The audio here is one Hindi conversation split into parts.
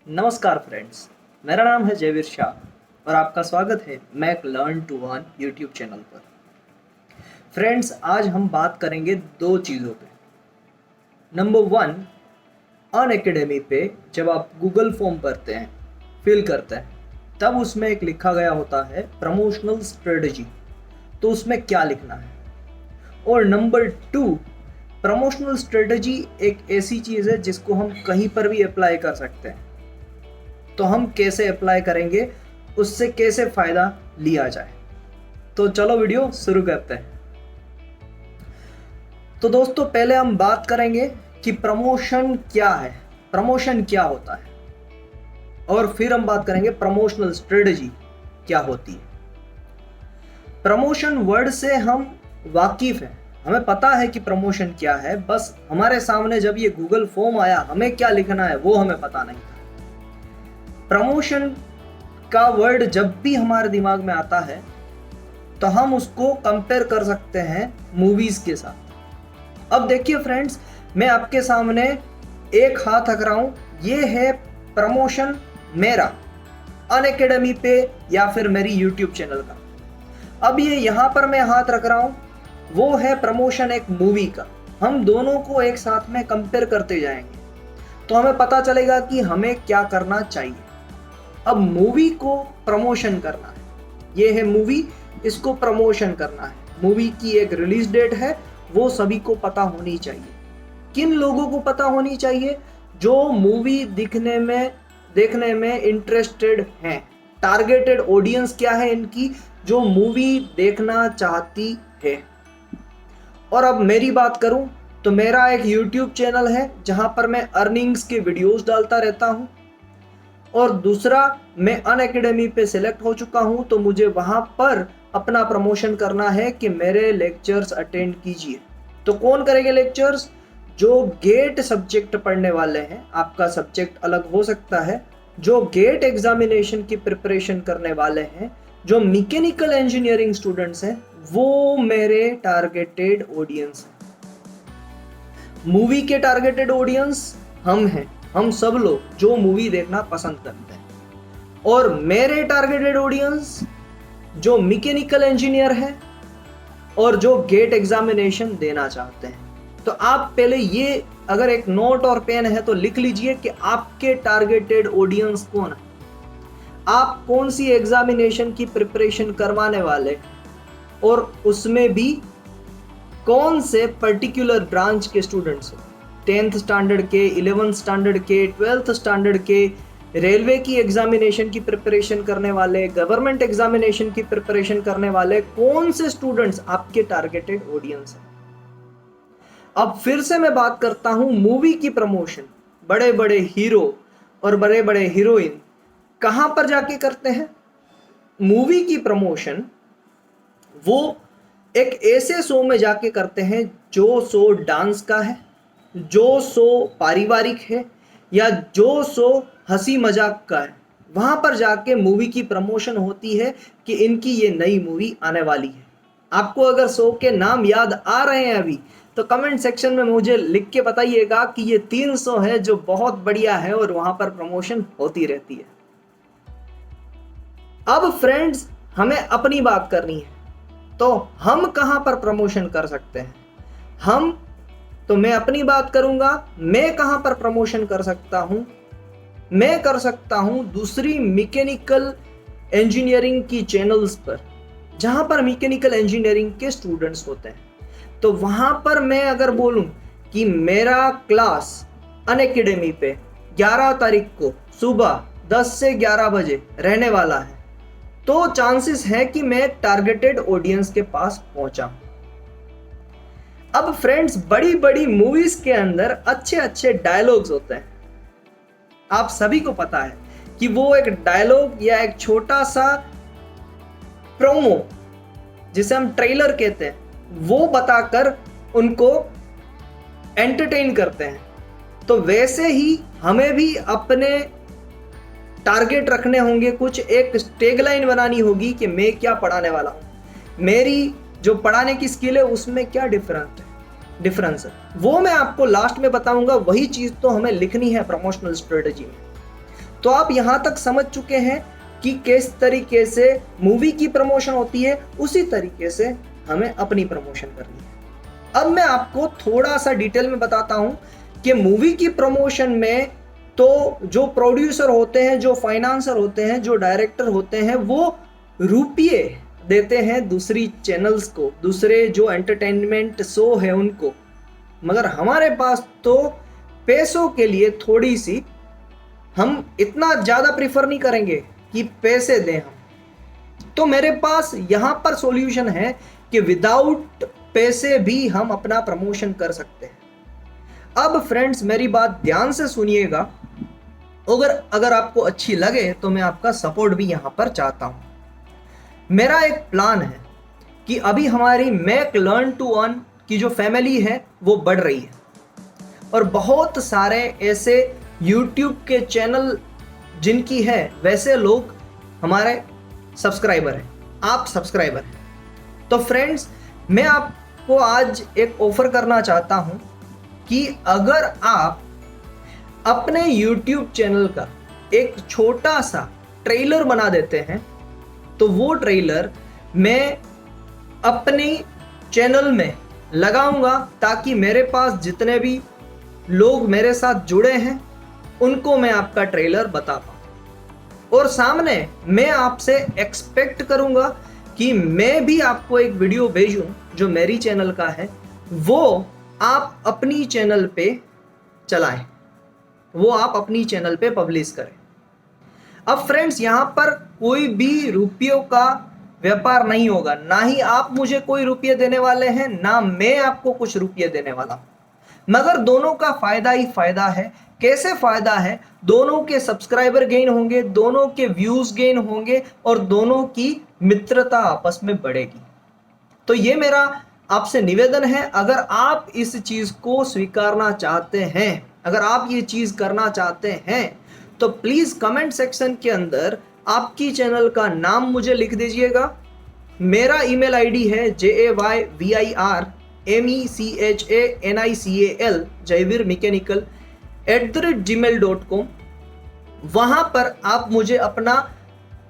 नमस्कार फ्रेंड्स, मेरा नाम है जयवीर शाह और आपका स्वागत है Mac learn to earn YouTube channel पर। फ्रेंड्स, आज हम बात करेंगे दो चीज़ों पे। नंबर वन, अनअकैडमी पे जब आप गूगल फॉर्म भरते हैं, फिल करते हैं, तब उसमें एक लिखा गया होता है प्रमोशनल स्ट्रेटजी। तो उसमें क्या लिखना है। और नंबर टू, प्रमोशनल स्ट्रेटजी एक ऐसी चीज़ है जिसको हम कहीं पर भी अप्लाई कर सकते हैं। तो हम कैसे अप्लाई करेंगे, उससे कैसे फ़ायदा लिया जाए, तो चलो वीडियो शुरू करते हैं। तो दोस्तों, पहले हम बात करेंगे कि प्रमोशन क्या है, प्रमोशन क्या होता है, और फिर हम बात करेंगे प्रमोशनल स्ट्रेटजी क्या होती है। प्रमोशन वर्ड से हम वाकिफ हैं, हमें पता है कि प्रमोशन क्या है, बस हमारे सामने जब ये गूगल फॉर्म आया, हमें क्या लिखना है वो हमें पता नहीं था। प्रमोशन का वर्ड जब भी हमारे दिमाग में आता है तो हम उसको कंपेयर कर सकते हैं मूवीज के साथ। अब देखिए फ्रेंड्स, मैं आपके सामने एक हाथ रख रहा हूं, ये है प्रमोशन मेरा अनअकैडमी पे या फिर मेरी यूट्यूब चैनल का। अब ये यहां पर मैं हाथ रख रहा हूं, वो है प्रमोशन एक मूवी का। हम दोनों को एक साथ में कंपेयर करते जाएंगे तो हमें पता चलेगा कि हमें क्या करना चाहिए। अब मूवी को प्रमोशन करना है, ये है मूवी, इसको प्रमोशन करना है। मूवी की एक रिलीज डेट है, वो सभी को पता होनी चाहिए। किन लोगों को पता होनी चाहिए? जो मूवी देखने में इंटरेस्टेड हैं। टारगेटेड ऑडियंस क्या है इनकी? जो मूवी देखना चाहती है। और अब मेरी बात करूं तो मेरा एक यूट्यूब चैनल है जहां पर मैं अर्निंग्स के वीडियोस डालता रहता हूं, और दूसरा, मैं अनअकैडमी पे सिलेक्ट हो चुका हूं, तो मुझे वहां पर अपना प्रमोशन करना है कि मेरे लेक्चर्स अटेंड कीजिए। तो कौन करेंगे लेक्चर्स? जो गेट सब्जेक्ट पढ़ने वाले हैं, आपका सब्जेक्ट अलग हो सकता है, जो गेट एग्जामिनेशन की प्रिपरेशन करने वाले हैं, जो मैकेनिकल इंजीनियरिंग स्टूडेंट्स हैं, वो मेरे टारगेटेड ऑडियंस हैं। मूवी के टारगेटेड ऑडियंस हम हैं, हम सब लोग जो मूवी देखना पसंद करते हैं। और मेरे टारगेटेड ऑडियंस जो मैकेनिकल इंजीनियर है और जो गेट एग्जामिनेशन देना चाहते हैं। तो आप पहले ये, अगर एक नोट और पेन है तो लिख लीजिए कि आपके टारगेटेड ऑडियंस कौन है, आप कौन सी एग्जामिनेशन की प्रिपरेशन करवाने वाले, और उसमें भी कौन से पर्टिकुलर ब्रांच के स्टूडेंट्स हैं। 10th स्टैंडर्ड के, 11th स्टैंडर्ड के, 12th स्टैंडर्ड के, रेलवे की एग्जामिनेशन की प्रिपरेशन करने वाले, गवर्नमेंट एग्जामिनेशन की प्रिपरेशन करने वाले, कौन से स्टूडेंट्स आपके टारगेटेड ऑडियंस हैं। अब फिर से मैं बात करता हूं मूवी की प्रमोशन। बड़े बड़े हीरो और बड़े बड़े हीरोइन कहां पर जाके करते हैं मूवी की प्रमोशन? वो एक ऐसे शो में जाके करते हैं जो शो डांस का है, जो शो पारिवारिक है, या जो शो हंसी मजाक का है। वहां पर जाके मूवी की प्रमोशन होती है कि इनकी ये नई मूवी आने वाली है। आपको अगर शो के नाम याद आ रहे हैं अभी, तो कमेंट सेक्शन में मुझे लिख के बताइएगा कि ये 3 शो है जो बहुत बढ़िया है और वहां पर प्रमोशन होती रहती है। अब फ्रेंड्स, हमें अपनी बात करनी है, तो हम कहां पर प्रमोशन कर सकते हैं? तो मैं अपनी बात करूंगा, मैं कहां पर प्रमोशन कर सकता हूं? मैं कर सकता हूं दूसरी मैकेनिकल इंजीनियरिंग की चैनल्स पर, जहां पर मैकेनिकल इंजीनियरिंग के स्टूडेंट्स होते हैं। तो वहां पर मैं अगर बोलूं कि मेरा क्लास अनअकैडमी पे 11 तारीख को सुबह 10 से 11 बजे रहने वाला है, तो चांसेस है कि मैं टारगेटेड ऑडियंस के पास पहुंचा। अब फ्रेंड्स, बड़ी बड़ी मूवीज के अंदर अच्छे अच्छे डायलॉग्स होते हैं। आप सभी को पता है कि वो एक डायलॉग या एक छोटा सा प्रोमो, जिसे हम ट्रेलर कहते हैं, वो बताकर उनको एंटरटेन करते हैं। तो वैसे ही हमें भी अपने टारगेट रखने होंगे, कुछ एक टैगलाइन बनानी होगी कि मैं क्या पढ़ाने वाला हूं, मेरी जो पढ़ाने की स्किल है उसमें क्या डिफरेंस है, वो मैं आपको लास्ट में बताऊंगा। वही चीज तो हमें लिखनी है प्रमोशनल स्ट्रेटजी में। तो आप यहाँ तक समझ चुके हैं कि किस तरीके से मूवी की प्रमोशन होती है, उसी तरीके से हमें अपनी प्रमोशन करनी है। अब मैं आपको थोड़ा सा डिटेल में बताता हूँ कि मूवी की प्रमोशन में तो जो प्रोड्यूसर होते हैं, जो फाइनेंसर होते हैं, जो डायरेक्टर होते हैं, वो रुपये देते हैं दूसरी चैनल्स को, दूसरे जो एंटरटेनमेंट शो है उनको, मगर हमारे पास तो पैसों के लिए थोड़ी सी, हम इतना ज़्यादा प्रीफर नहीं करेंगे कि पैसे दें हम। तो मेरे पास यहाँ पर सॉल्यूशन है कि विदाउट पैसे भी हम अपना प्रमोशन कर सकते हैं। अब फ्रेंड्स मेरी बात ध्यान से सुनिएगा, अगर आपको अच्छी लगे तो मैं आपका सपोर्ट भी यहाँ पर चाहता हूँ। मेरा एक प्लान है कि अभी हमारी मेक लर्न टू अर्न की जो फैमिली है वो बढ़ रही है, और बहुत सारे ऐसे YouTube के चैनल जिनकी है वैसे लोग हमारे सब्सक्राइबर हैं, आप सब्सक्राइबर हैं। तो फ्रेंड्स मैं आपको आज एक ऑफर करना चाहता हूं कि अगर आप अपने YouTube चैनल का एक छोटा सा ट्रेलर बना देते हैं तो वो ट्रेलर मैं अपने चैनल में लगाऊंगा, ताकि मेरे पास जितने भी लोग मेरे साथ जुड़े हैं उनको मैं आपका ट्रेलर बता पाऊँ। और सामने मैं आपसे एक्सपेक्ट करूंगा कि मैं भी आपको एक वीडियो भेजूं जो मेरी चैनल का है, वो आप अपनी चैनल पे चलाएं, वो आप अपनी चैनल पे पब्लिश करें। अब फ्रेंड्स यहाँ पर कोई भी रुपयों का व्यापार नहीं होगा, ना ही आप मुझे कोई रुपये देने वाले हैं, ना मैं आपको कुछ रुपये देने वाला हूं, मगर दोनों का फायदा ही फायदा है। कैसे फायदा है? दोनों के सब्सक्राइबर गेन होंगे, दोनों के व्यूज गेन होंगे, और दोनों की मित्रता आपस में बढ़ेगी। तो ये मेरा आपसे निवेदन है, अगर आप इस चीज को स्वीकारना चाहते हैं, अगर आप ये चीज करना चाहते हैं, तो प्लीज कमेंट सेक्शन के अंदर आपकी चैनल का नाम मुझे लिख दीजिएगा। मेरा ईमेल आईडी है jayvirmechanical jayvirmechanical@gmail.com। वहां पर आप मुझे अपना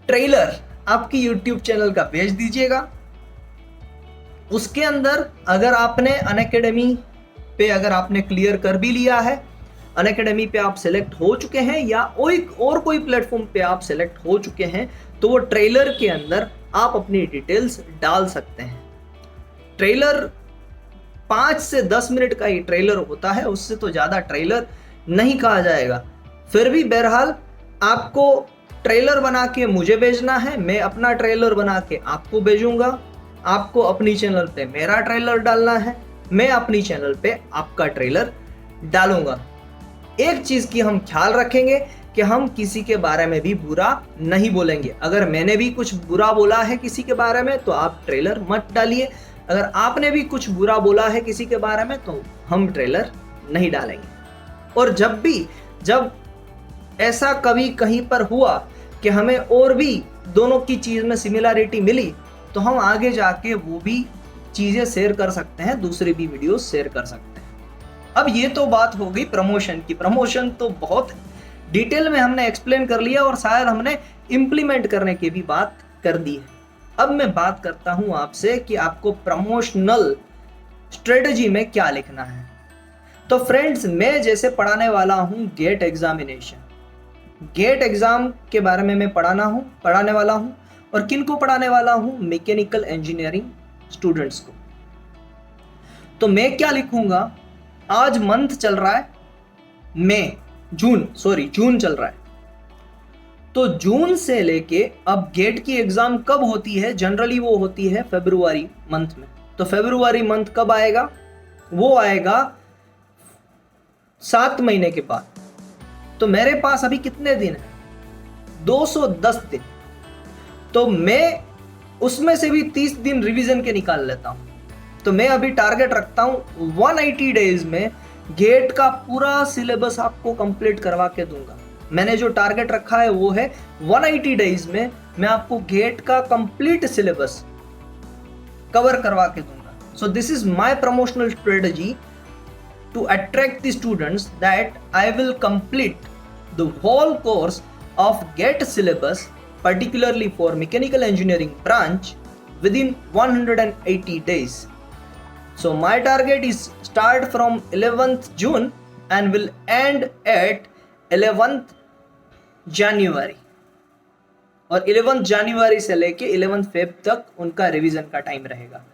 ट्रेलर आपकी यूट्यूब चैनल का भेज दीजिएगा। उसके अंदर अगर आपने अनअकैडमी पे अगर आपने क्लियर कर भी लिया है, अनअकैडमी पे आप सेलेक्ट हो चुके हैं, या और कोई प्लेटफॉर्म पे आप सेलेक्ट हो चुके हैं, तो वो ट्रेलर के अंदर आप अपनी डिटेल्स डाल सकते हैं। ट्रेलर 5 से 10 मिनट का ही ट्रेलर होता है, उससे तो ज़्यादा ट्रेलर नहीं कहा जाएगा। फिर भी बहरहाल आपको ट्रेलर बना के मुझे भेजना है, मैं अपना ट्रेलर बना के आपको भेजूंगा। आपको अपनी चैनल पे मेरा ट्रेलर डालना है, मैं अपनी चैनल पे आपका ट्रेलर डालूंगा। एक चीज़ की हम ख्याल रखेंगे कि हम किसी के बारे में भी बुरा नहीं बोलेंगे। अगर मैंने भी कुछ बुरा बोला है किसी के बारे में तो आप ट्रेलर मत डालिए, अगर आपने भी कुछ बुरा बोला है किसी के बारे में तो हम ट्रेलर नहीं डालेंगे। और जब ऐसा कभी कहीं पर हुआ कि हमें और भी दोनों की चीज़ में सिमिलरिटी मिली, तो हम आगे जाके वो भी चीज़ें शेयर कर सकते हैं, दूसरी भी वीडियो शेयर कर सकते हैं। अब ये तो बात हो गई प्रमोशन की। प्रमोशन तो बहुत डिटेल में हमने एक्सप्लेन कर लिया, और शायद हमने इम्प्लीमेंट करने की भी बात कर दी है। अब मैं बात करता हूं आपसे कि आपको प्रमोशनल स्ट्रेटजी में क्या लिखना है। तो फ्रेंड्स मैं जैसे पढ़ाने वाला हूं गेट एग्जामिनेशन, गेट एग्जाम के बारे में मैं पढ़ाने वाला हूं, और किन को पढ़ाने वाला हूं? मैकेनिकल इंजीनियरिंग स्टूडेंट्स को। तो मैं क्या लिखूंगा? आज मंथ चल रहा है जून चल रहा है, तो जून से लेके अब गेट की एग्जाम कब होती है? जनरली वो होती है फरवरी मंथ में। तो फरवरी मंथ कब आएगा? वो आएगा 7 महीने के बाद। तो मेरे पास अभी कितने दिन है? 210 दिन। तो मैं उसमें से भी 30 दिन रिवीजन के निकाल लेता हूं। तो मैं अभी टारगेट रखता हूं 180 डेज में गेट का पूरा सिलेबस आपको कंप्लीट करवा के दूंगा। मैंने जो टारगेट रखा है वो है 180 डेज में मैं आपको गेट का कंप्लीट सिलेबस कवर करवा के दूंगा। So this is my promotional strategy to attract the students that I will complete the whole course of GET syllabus, particularly for mechanical engineering branch, within 180 days. So my target is start from 11th June and will end at 11th January. और 11th जनवरी से लेके 11th फेब तक उनका रिवीजन का टाइम रहेगा।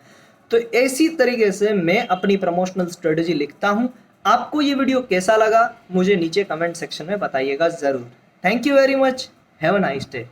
तो ऐसी तरीके से मैं अपनी प्रमोशनल स्ट्रेटजी लिखता हूं। आपको ये वीडियो कैसा लगा मुझे नीचे कमेंट सेक्शन में बताइएगा जरूर। Thank you very much, have a nice day.